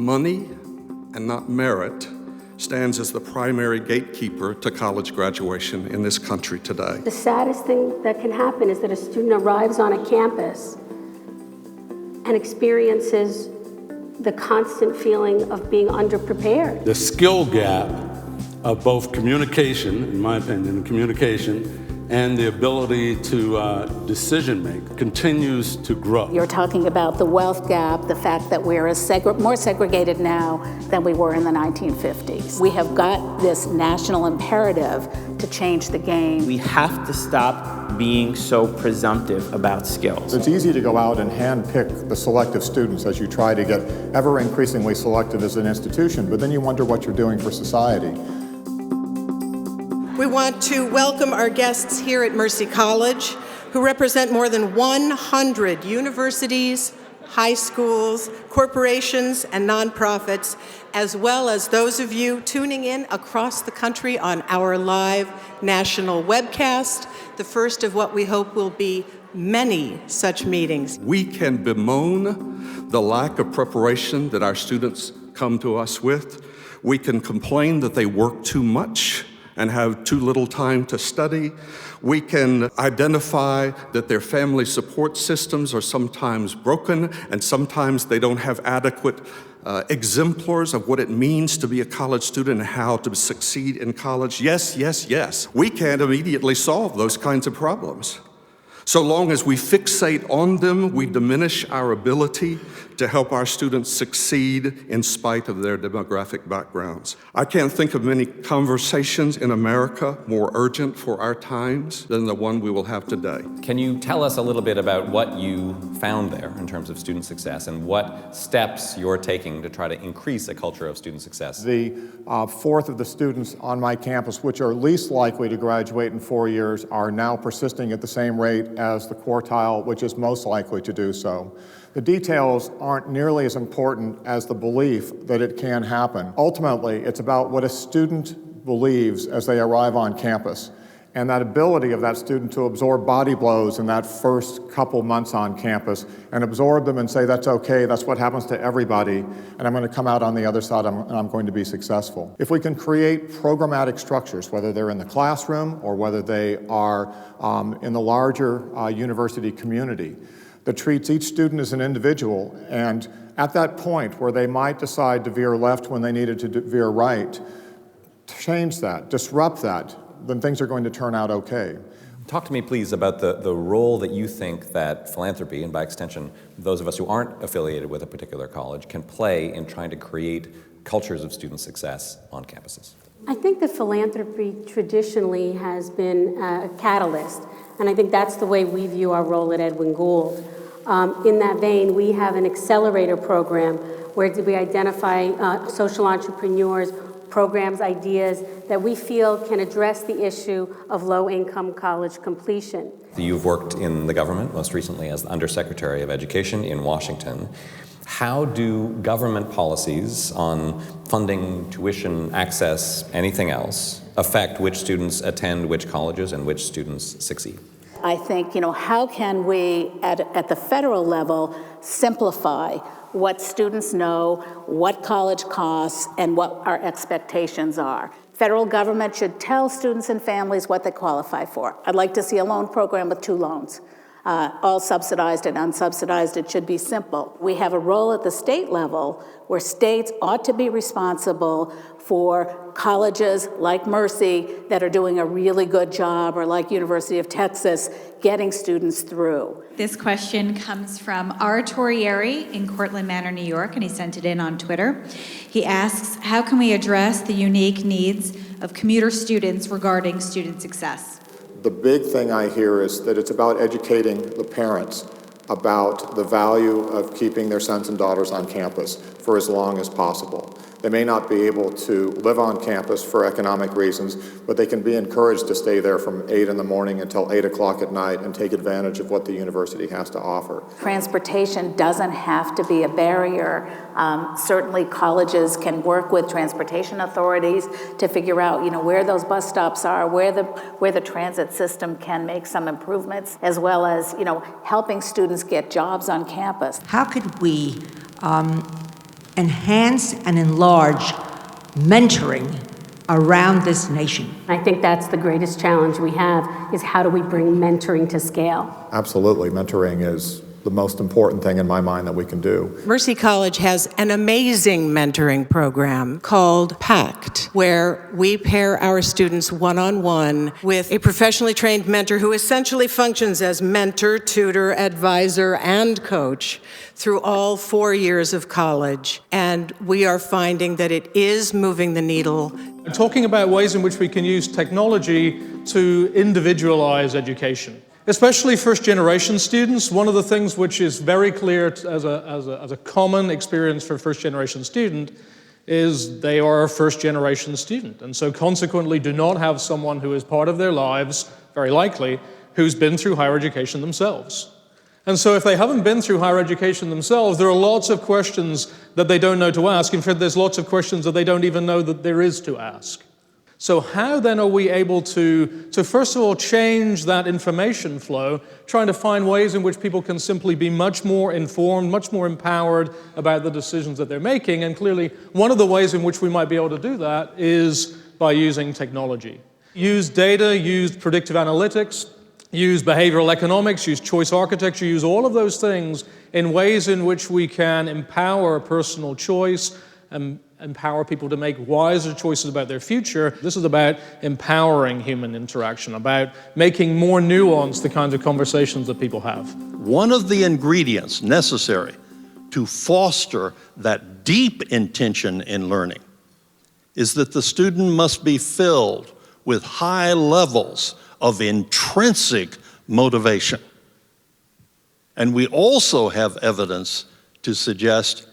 money and not merit stands as the primary gatekeeper to college graduation in this country today. The saddest thing that can happen is that a student arrives on a campus and experiences the constant feeling of being underprepared. The skill gap of both communication, in my opinion, communication, and the ability to decision make continues to grow. You're talking about the wealth gap, the fact that we're more segregated now than we were in the 1950s. We have got this national imperative to change the game. We have to stop being so presumptive about skills. It's easy to go out and handpick the selective students as you try to get ever increasingly selective as an institution, but then you wonder what you're doing for society. We want to welcome our guests here at Mercy College, who represent more than 100 universities, high schools, corporations, and nonprofits, as well as those of you tuning in across the country on our live national webcast, the first of what we hope will be many such meetings. We can bemoan the lack of preparation that our students come to us with. We can complain that they work too much and have too little time to study. We can identify that their family support systems are sometimes broken, and sometimes they don't have adequate exemplars of what it means to be a college student and how to succeed in college. Yes, yes, yes. We can't immediately solve those kinds of problems. So long as we fixate on them, we diminish our ability to help our students succeed in spite of their demographic backgrounds. I can't think of many conversations in America more urgent for our times than the one we will have today. Can you tell us a little bit about what you found there in terms of student success and what steps you're taking to try to increase a culture of student success? The fourth of the students on my campus, which are least likely to graduate in 4 years, are now persisting at the same rate as the quartile, which is most likely to do so. The details aren't nearly as important as the belief that it can happen. Ultimately, it's about what a student believes as they arrive on campus, and that ability of that student to absorb body blows in that first couple months on campus and absorb them and say, that's okay, that's what happens to everybody, and I'm going to come out on the other side and I'm going to be successful. If we can create programmatic structures, whether they're in the classroom or whether they are in the larger university community, that treats each student as an individual, and at that point where they might decide to veer left when they needed to veer right, change that, disrupt that, then things are going to turn out okay. Talk to me, please, about the role that you think that philanthropy, and by extension, those of us who aren't affiliated with a particular college, can play in trying to create cultures of student success on campuses. I think that philanthropy traditionally has been a catalyst, and I think that's the way we view our role at Edwin Gould. In that vein, we have an accelerator program where we identify social entrepreneurs, programs, ideas that we feel can address the issue of low-income college completion. You've worked in the government, most recently as the Undersecretary of Education in Washington. How do government policies on funding, tuition, access, anything else, affect which students attend which colleges and which students succeed? I think, how can we, at the federal level, simplify what students know, what college costs, and what our expectations are. Federal government should tell students and families what they qualify for. I'd like to see a loan program with 2 loans. All subsidized and unsubsidized. It should be simple. We have a role at the state level where states ought to be responsible for colleges like Mercy that are doing a really good job, or like University of Texas, getting students through. This question comes from R. Torrieri in Cortland Manor, New York, and he sent it in on Twitter. He asks, how can we address the unique needs of commuter students regarding student success? The big thing I hear is that it's about educating the parents about the value of keeping their sons and daughters on campus for as long as possible. They may not be able to live on campus for economic reasons, but they can be encouraged to stay there from 8 in the morning until 8 o'clock at night and take advantage of what the university has to offer. Transportation doesn't have to be a barrier. Certainly colleges can work with transportation authorities to figure out, where those bus stops are, where the transit system can make some improvements, as well as, helping students get jobs on campus. How could we enhance and enlarge mentoring around this nation. I think that's the greatest challenge we have, is how do we bring mentoring to scale? Absolutely, mentoring is the most important thing in my mind that we can do. Mercy College has an amazing mentoring program called PACT, where we pair our students one-on-one with a professionally trained mentor who essentially functions as mentor, tutor, advisor, and coach through all 4 years of college. And we are finding that it is moving the needle. Talking about ways in which we can use technology to individualize education. Especially first-generation students, one of the things which is very clear as a common experience for a first-generation student is they are a first-generation student, and so consequently do not have someone who is part of their lives, very likely, who's been through higher education themselves. And so if they haven't been through higher education themselves, there are lots of questions that they don't know to ask. In fact, there's lots of questions that they don't even know that there is to ask. So how then are we able to first of all change that information flow, trying to find ways in which people can simply be much more informed, much more empowered about the decisions that they're making? And clearly, one of the ways in which we might be able to do that is by using technology. Use data, use predictive analytics, use behavioral economics, use choice architecture, use all of those things in ways in which we can empower personal choice and empower people to make wiser choices about their future. This is about empowering human interaction, about making more nuanced the kinds of conversations that people have. One of the ingredients necessary to foster that deep intention in learning is that the student must be filled with high levels of intrinsic motivation. And we also have evidence to suggest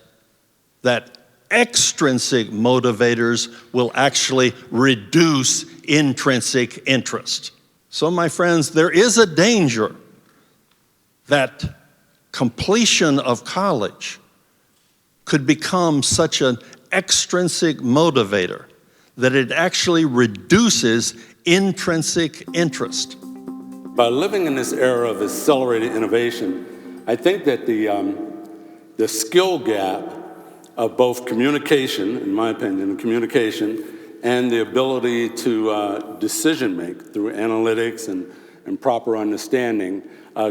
that extrinsic motivators will actually reduce intrinsic interest. So, my friends, there is a danger that completion of college could become such an extrinsic motivator that it actually reduces intrinsic interest. By living in this era of accelerated innovation, I think that the skill gap of both communication, in my opinion, communication, and the ability to decision make through analytics and proper understanding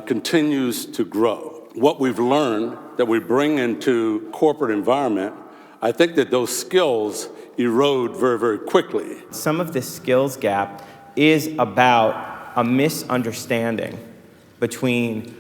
continues to grow. What we've learned that we bring into corporate environment, I think that those skills erode very, very quickly. Some of this skills gap is about a misunderstanding between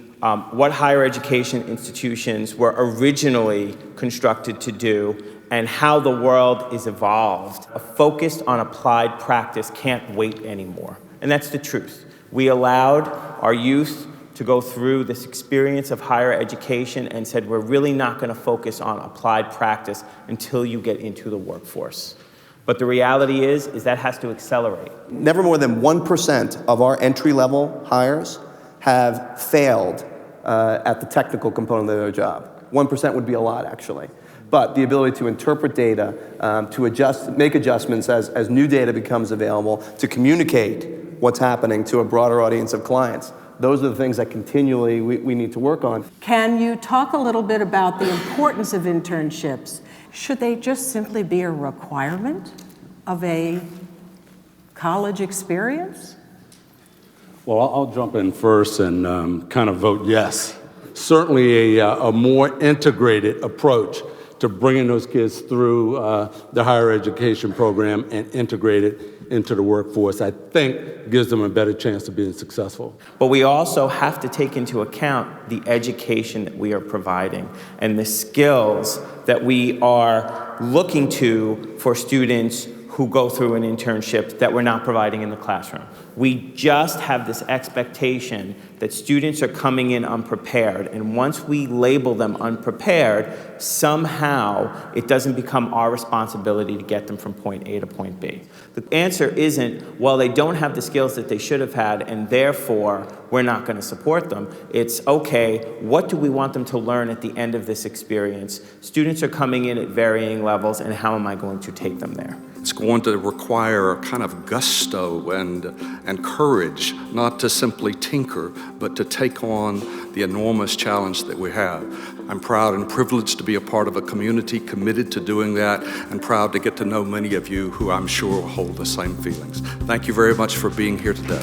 what higher education institutions were originally constructed to do and how the world is evolved. A focus on applied practice can't wait anymore. And that's the truth. We allowed our youth to go through this experience of higher education and said, we're really not going to focus on applied practice until you get into the workforce. But the reality is that has to accelerate. Never more than 1% of our entry-level hires have failed at the technical component of their job. 1% would be a lot, actually. But the ability to interpret data, to make adjustments as new data becomes available, to communicate what's happening to a broader audience of clients, those are the things that continually we need to work on. Can you talk a little bit about the importance of internships? Should they just simply be a requirement of a college experience? Well, I'll jump in first and kind of vote yes. Certainly a more integrated approach to bringing those kids through the higher education program and integrate it into the workforce, I think gives them a better chance of being successful. But we also have to take into account the education that we are providing and the skills that we are looking to for students who go through an internship that we're not providing in the classroom. We just have this expectation that students are coming in unprepared, and once we label them unprepared, somehow it doesn't become our responsibility to get them from point A to point B. The answer isn't, well, they don't have the skills that they should have had, and therefore we're not going to support them. It's, okay, what do we want them to learn at the end of this experience? Students are coming in at varying levels, and how am I going to take them there? It's going to require a kind of gusto and courage, not to simply tinker, but to take on the enormous challenge that we have. I'm proud and privileged to be a part of a community committed to doing that, and proud to get to know many of you who I'm sure hold the same feelings. Thank you very much for being here today.